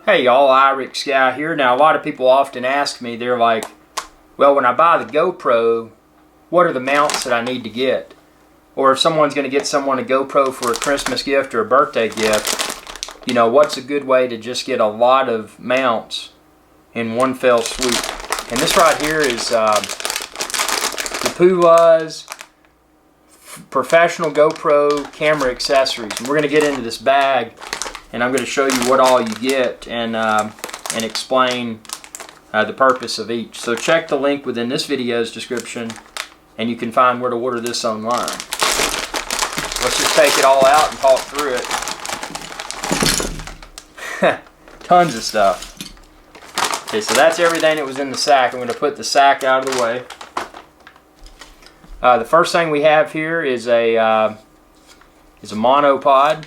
Hey y'all, Irix Guy here. Now a lot of people often ask me, they're like, well, when I buy the GoPro, what are the mounts that I need to get? Or if someone's going to get someone a GoPro for a Christmas gift or a birthday gift, you know, what's a good way to just get a lot of mounts in one fell swoop? And this right here is the Puluz professional GoPro camera accessories. And we're going to get into this bag and I'm going to show you what all you get and explain the purpose of each. So check the link within this video's description and you can find where to order this online. Let's just take it all out and talk through it. Tons of stuff. Okay, so that's everything that was in the sack. I'm going to put the sack out of the way. The first thing we have here is a monopod,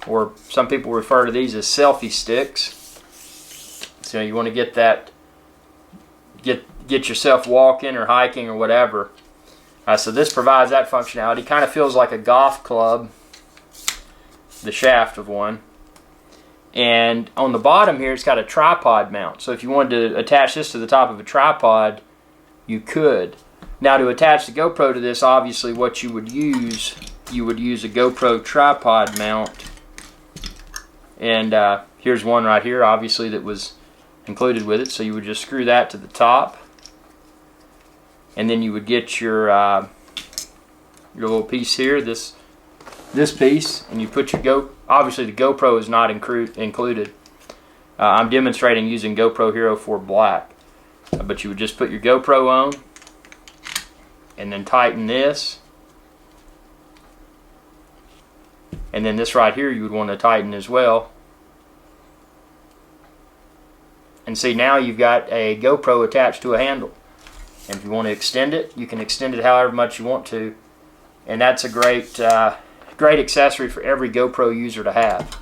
or some people refer to these as selfie sticks. So you want to get that, get yourself walking or hiking or whatever. So this provides that functionality. Kind of feels like a golf club, the shaft of one. And on the bottom here, it's got a tripod mount. So if you wanted to attach this to the top of a tripod, you could. Now to attach the GoPro to this, obviously what you would use a GoPro tripod mount. And here's one right here, obviously, that was included with it. So you would just screw that to the top. And then you would get your little piece here, this piece, and you put your obviously the GoPro is not included. I'm demonstrating using GoPro Hero4 Black, but you would just put your GoPro on, and then tighten this, and then this right here you would want to tighten as well. And see, now you've got a GoPro attached to a handle. And if you want to extend it, you can extend it however much you want to. And that's a great accessory for every GoPro user to have.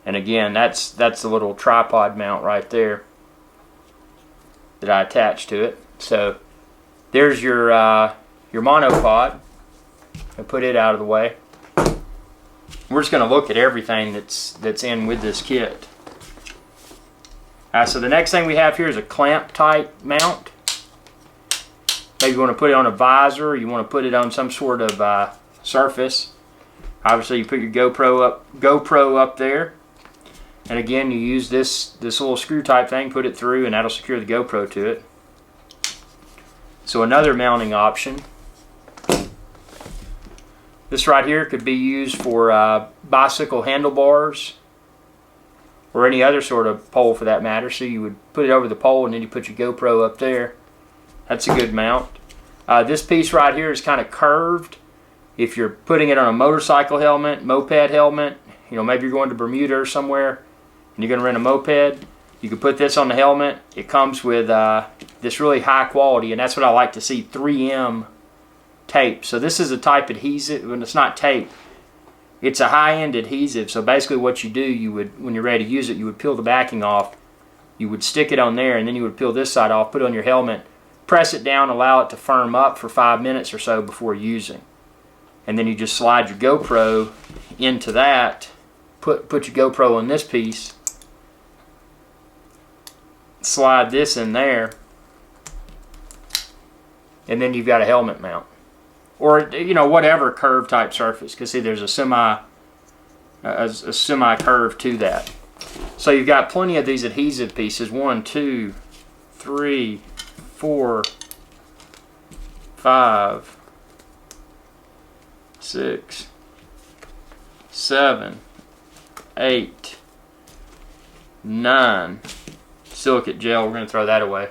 And again, that's the little tripod mount right there that I attached to it. So there's your monopod. I'll put it out of the way. We're just going to look at everything that's in with this kit. So the next thing we have here is a clamp tight mount. Maybe you want to put it on a visor, or you want to put it on some sort of surface. Obviously you put your GoPro up there. And again, you use this little screw type thing, put it through, and that'll secure the GoPro to it. So another mounting option. This right here could be used for bicycle handlebars or any other sort of pole for that matter. So you would put it over the pole and then you put your GoPro up there. That's a good mount. This piece right here is kind of curved. If you're putting it on a motorcycle helmet, moped helmet, you know, maybe you're going to Bermuda or somewhere and you're going to rent a moped, you can put this on the helmet. It comes with this really high quality, and that's what I like to see, 3M tape. So this is a type adhesive. When it's not tape, it's a high-end adhesive. So basically what you do, you would, when you're ready to use it, you would peel the backing off, you would stick it on there, and then you would peel this side off, put it on your helmet, press it down, allow it to firm up for 5 minutes or so before using. And then you just slide your GoPro into that, put your GoPro on this piece, slide this in there, and then you've got a helmet mount. Or, you know, whatever curve type surface. Because see, there's a semi curve to that. So you've got plenty of these adhesive pieces. 1, 2, 3, 4, 5, 6, 7, 8, 9. Silicate gel, we're going to throw that away.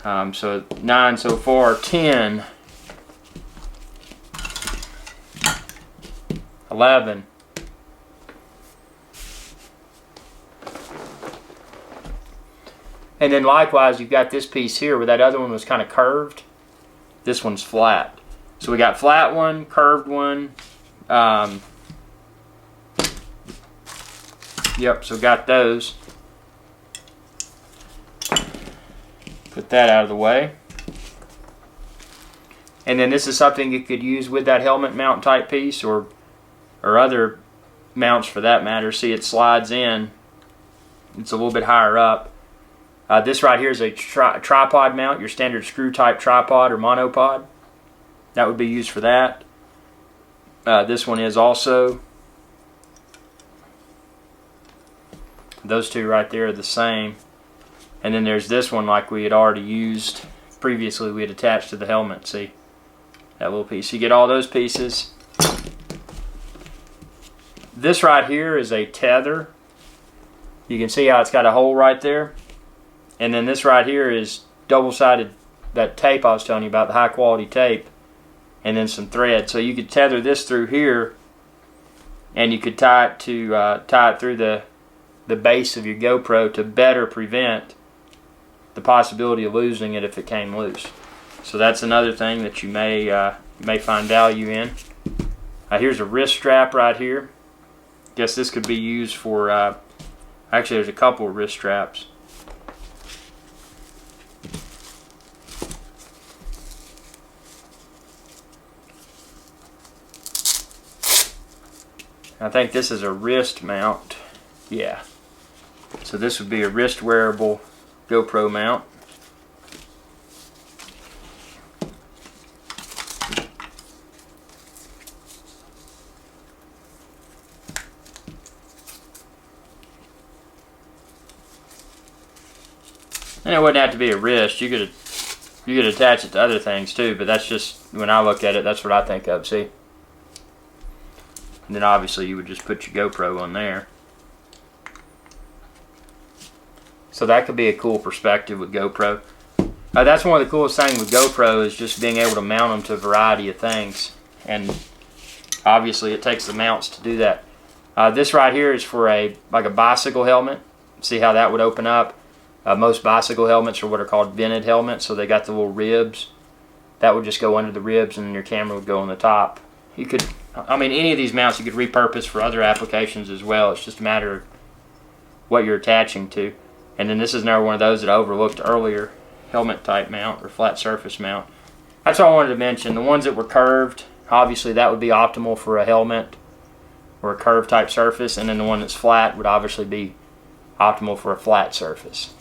So 9 so far, 10. 11. And then likewise, you've got this piece here where that other one was kind of curved. This one's flat. So we got flat one, curved one. Yep, so got those. Put that out of the way. And then this is something you could use with that helmet mount type piece, or other mounts for that matter. See, it slides in. It's a little bit higher up. This right here is a tripod mount, your standard screw type tripod or monopod. That would be used for that. This one is also. Those two right there are the same. And then there's this one like we had already used previously. We had attached to the helmet. See that little piece. You get all those pieces. This right here is a tether. You can see how it's got a hole right there. And then this right here is double-sided, that tape I was telling you about, the high quality tape, and then some thread. So you could tether this through here, and you could tie it through the base of your GoPro to better prevent the possibility of losing it if it came loose. So that's another thing that you may find value in. Here's a wrist strap right here. Guess this could be used for, actually there's a couple of wrist straps. I think this is a wrist mount. Yeah. So this would be a wrist wearable GoPro mount. And it wouldn't have to be a wrist. You could attach it to other things too, but that's just, when I look at it, that's what I think of. See? And then obviously you would just put your GoPro on there. So that could be a cool perspective with GoPro. That's one of the coolest things with GoPro, is just being able to mount them to a variety of things. And obviously it takes the mounts to do that. This right here is for like a bicycle helmet. See how that would open up? Most bicycle helmets are what are called vented helmets, so they got the little ribs. That would just go under the ribs and your camera would go on the top. You could, I mean, any of these mounts you could repurpose for other applications as well. It's just a matter of what you're attaching to. And then this is another one of those that I overlooked earlier, helmet type mount or flat surface mount. That's what I wanted to mention. The ones that were curved, obviously that would be optimal for a helmet or a curved type surface, and then the one that's flat would obviously be optimal for a flat surface.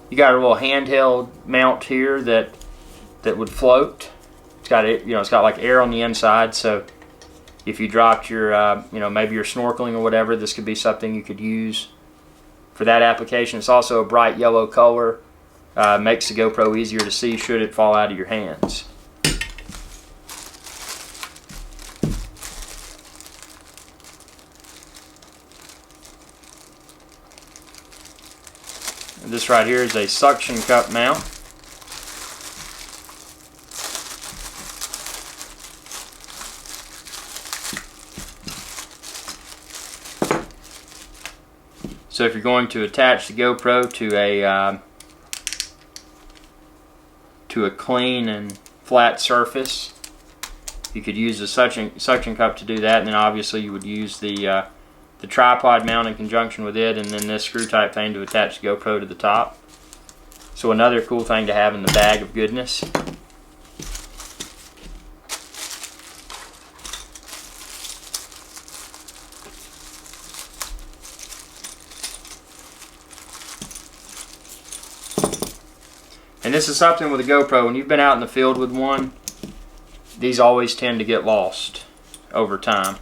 You got a little handheld mount here that would float. It's got, it's got like air on the inside, so if you dropped your, maybe you're snorkeling or whatever, this could be something you could use for that application. It's also a bright yellow color, makes the GoPro easier to see should it fall out of your hands. And this right here is a suction cup mount. So if you're going to attach the GoPro to a clean and flat surface, you could use the suction cup to do that, and then obviously you would use the tripod mount in conjunction with it, and then this screw type thing to attach the GoPro to the top. So another cool thing to have in the bag of goodness. And this is something with a GoPro, when you've been out in the field with one, these always tend to get lost over time.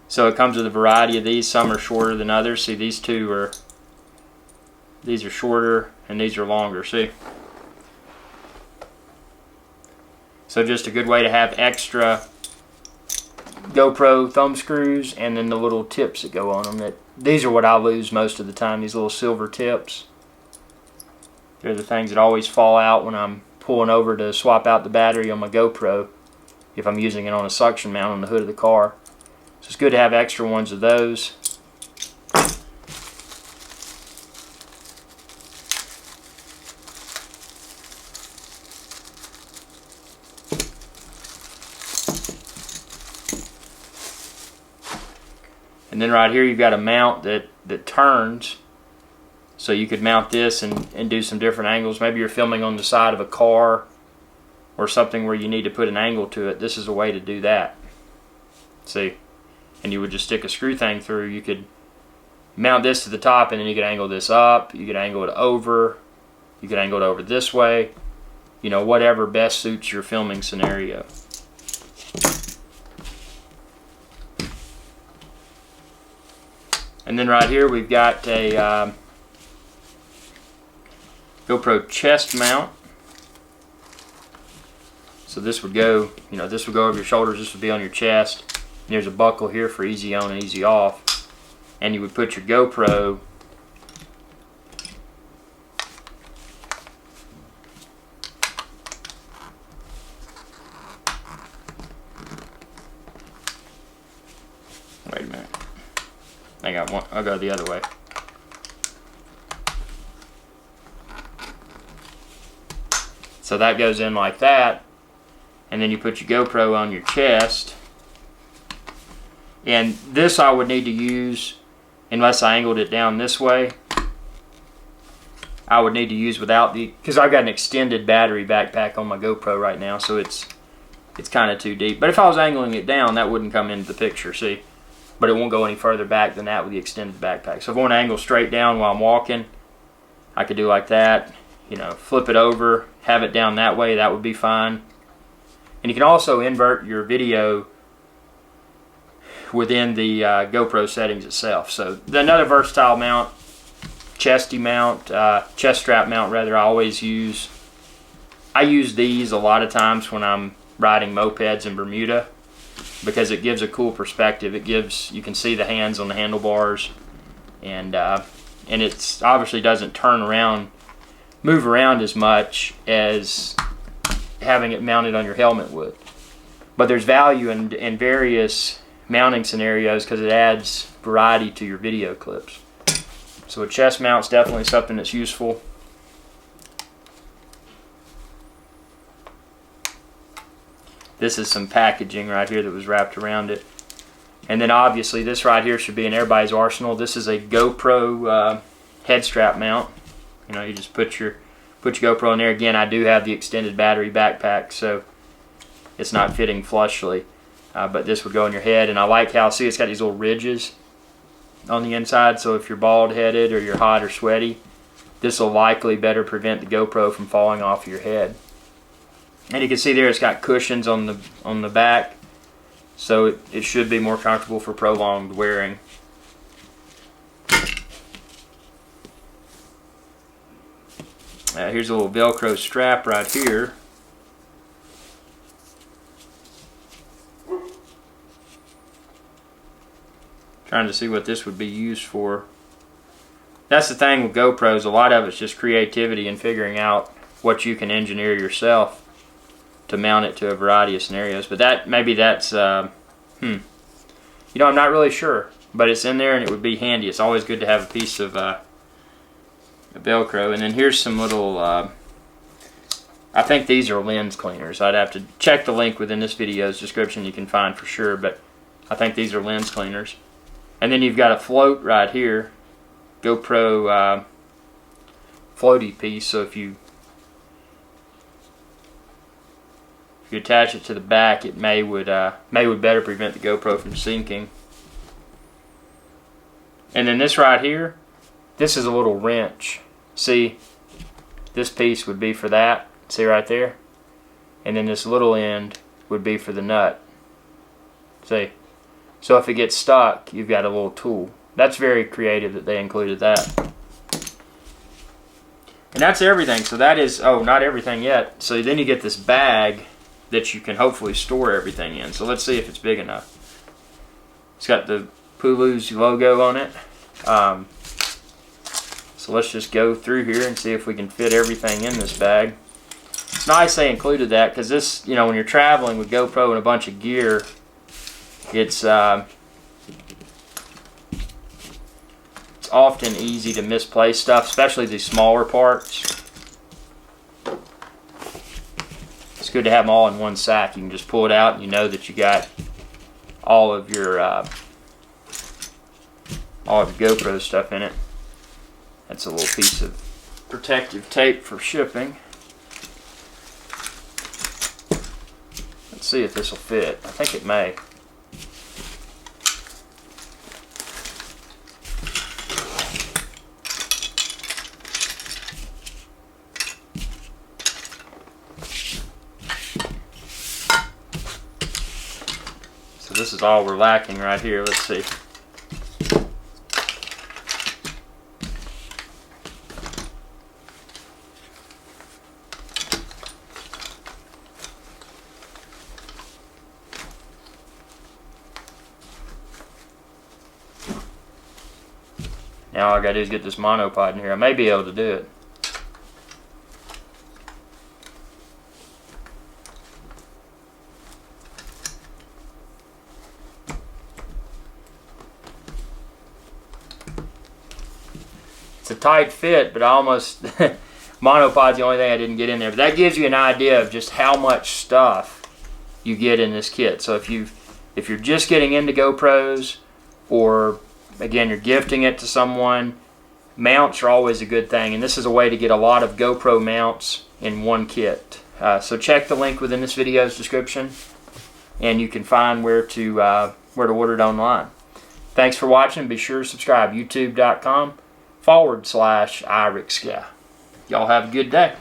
So it comes with a variety of these. Some are shorter than others. See, these are shorter and these are longer, see? So just a good way to have extra GoPro thumb screws, and then the little tips that go on them. These are what I lose most of the time, these little silver tips. They're the things that always fall out when I'm pulling over to swap out the battery on my GoPro, if I'm using it on a suction mount on the hood of the car. So it's good to have extra ones of those. And then right here you've got a mount that turns. So you could mount this and do some different angles. Maybe you're filming on the side of a car or something where you need to put an angle to it, this is a way to do that. See? And you would just stick a screw thing through. You could mount this to the top, and then you could angle this up, you could angle it over, you could angle it over this way, you know, whatever best suits your filming scenario. And then right here we've got a GoPro chest mount. So this would go, you know, this would go over your shoulders, this would be on your chest. And there's a buckle here for easy on and easy off. And you would put your GoPro wait a minute. I got one. I'll go the other way. So that goes in like that, and then you put your GoPro on your chest. And this I would need to use, unless I angled it down this way, I would need to use without the, because I've got an extended battery backpack on my GoPro right now, so it's kind of too deep. But if I was angling it down, that wouldn't come into the picture, see? But it won't go any further back than that with the extended backpack. So if I want to angle straight down while I'm walking, I could do like that, you know, flip it over, have it down that way, that would be fine. And you can also invert your video within the GoPro settings itself. So another versatile mount, chest strap mount rather, I use these a lot of times when I'm riding mopeds in Bermuda, because it gives a cool perspective. It gives, you can see the hands on the handlebars, and it's obviously doesn't move around as much as having it mounted on your helmet would. But there's value in various mounting scenarios because it adds variety to your video clips. So a chest mount's definitely something that's useful. This is some packaging right here that was wrapped around it. And then obviously this right here should be in everybody's arsenal. This is a GoPro head strap mount. You know, you just put your GoPro in there. Again, I do have the extended battery backpack, so it's not fitting flushly. But this would go on your head, and I like how, see, it's got these little ridges on the inside, so if you're bald-headed or you're hot or sweaty, this will likely better prevent the GoPro from falling off your head. And you can see there it's got cushions on the back, so it should be more comfortable for prolonged wearing. Here's a little Velcro strap right here. Trying to see what this would be used for. That's the thing with GoPros, a lot of it's just creativity and figuring out what you can engineer yourself to mount it to a variety of scenarios. But maybe that's, you know, I'm not really sure. But it's in there and it would be handy. It's always good to have a piece of Velcro. And then here's some little, I think these are lens cleaners. I'd have to check the link within this video's description, you can find for sure. But I think these are lens cleaners. And then you've got a float right here, GoPro floaty piece. So if you attach it to the back, it may would better prevent the GoPro from sinking. And then this right here, this is a little wrench. See, this piece would be for that. See right there? And then this little end would be for the nut. See? So if it gets stuck, you've got a little tool. That's very creative that they included that. And that's everything. So that is, oh, not everything yet. So then you get this bag that you can hopefully store everything in. So let's see if it's big enough. It's got the Puluz logo on it. So let's just go through here and see if we can fit everything in this bag. It's nice they included that, because this, you know, when you're traveling with GoPro and a bunch of gear, it's often easy to misplace stuff, especially these smaller parts. It's good to have them all in one sack. You can just pull it out and you know that you got all of your GoPro stuff in it. That's a little piece of protective tape for shipping. see if this will fit. I think it may. So this is all we're lacking right here. Let's see. Now all I gotta do is get this monopod in here. I may be able to do it. It's a tight fit, but I almost monopod's the only thing I didn't get in there. But that gives you an idea of just how much stuff you get in this kit. So if you're just getting into GoPros, or again, you're gifting it to someone, mounts are always a good thing, and this is a way to get a lot of GoPro mounts in one kit. So check the link within this video's description, and you can find where to order it online. Thanks for watching. Be sure to subscribe. YouTube.com/IRIXGuy. Y'all have a good day.